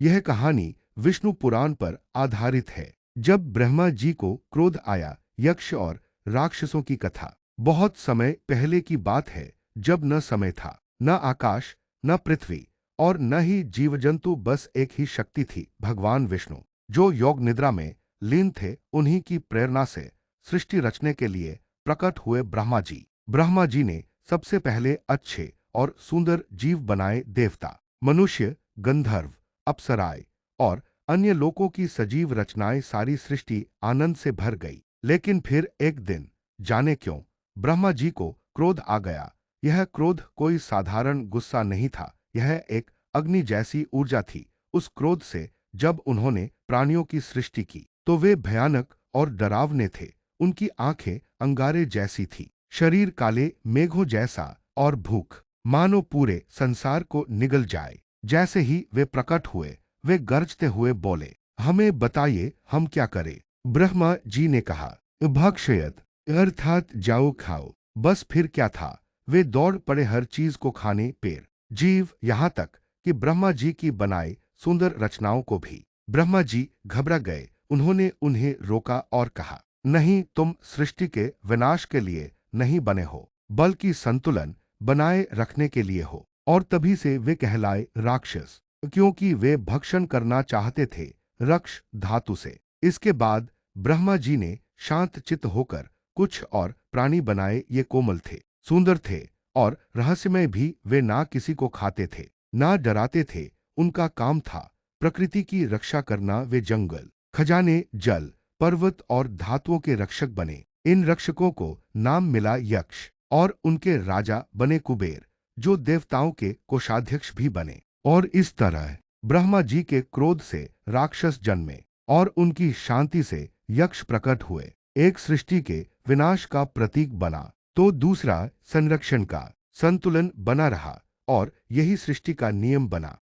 यह कहानी विष्णु पुराण पर आधारित है। जब ब्रह्मा जी को क्रोध आया, यक्ष और राक्षसों की कथा। बहुत समय पहले की बात है, जब न समय था, न आकाश, न पृथ्वी और न ही जीव जंतु, बस एक ही शक्ति थी, भगवान विष्णु, जो योग निद्रा में लीन थे। उन्हीं की प्रेरणा से सृष्टि रचने के लिए प्रकट हुए ब्रह्मा जी। ब्रह्मा जी ने सबसे पहले अच्छे और सुंदर जीव बनाए। देवता, मनुष्य, गंधर्व, अप्सराएं और अन्य लोगों की सजीव रचनाएं, सारी सृष्टि आनंद से भर गई। लेकिन फिर एक दिन, जाने क्यों, ब्रह्मा जी को क्रोध आ गया। यह क्रोध कोई साधारण गुस्सा नहीं था, यह एक अग्नि जैसी ऊर्जा थी। उस क्रोध से जब उन्होंने प्राणियों की सृष्टि की, तो वे भयानक और डरावने थे। उनकी आंखें अंगारे जैसी थी, शरीर काले मेघों जैसा और भूख मानो पूरे संसार को निगल जाए। जैसे ही वे प्रकट हुए, वे गरजते हुए बोले, हमें बताइए, हम क्या करें। ब्रह्मा जी ने कहा, भक्षयत, अर्थात जाओ खाओ। बस फिर क्या था, वे दौड़ पड़े हर चीज को खाने, पेड़, जीव, यहाँ तक कि ब्रह्मा जी की बनाई सुंदर रचनाओं को भी। ब्रह्मा जी घबरा गए। उन्होंने उन्हें रोका और कहा, नहीं, तुम सृष्टि के विनाश के लिए नहीं बने हो, बल्कि संतुलन बनाए रखने के लिए हो। और तभी से वे कहलाए राक्षस, क्योंकि वे भक्षण करना चाहते थे, रक्ष धातु से। इसके बाद ब्रह्मा जी ने शांत चित्त होकर कुछ और प्राणी बनाए। ये कोमल थे, सुंदर थे और रहस्यमय भी। वे ना किसी को खाते थे, ना डराते थे। उनका काम था प्रकृति की रक्षा करना। वे जंगल, खजाने, जल, पर्वत और धातुओं के रक्षक बने। इन रक्षकों को नाम मिला यक्ष, और उनके राजा बने कुबेर, जो देवताओं के कोषाध्यक्ष भी बने। और इस तरह ब्रह्मा जी के क्रोध से राक्षस जन्मे और उनकी शांति से यक्ष प्रकट हुए। एक सृष्टि के विनाश का प्रतीक बना, तो दूसरा संरक्षण का। संतुलन बना रहा और यही सृष्टि का नियम बना।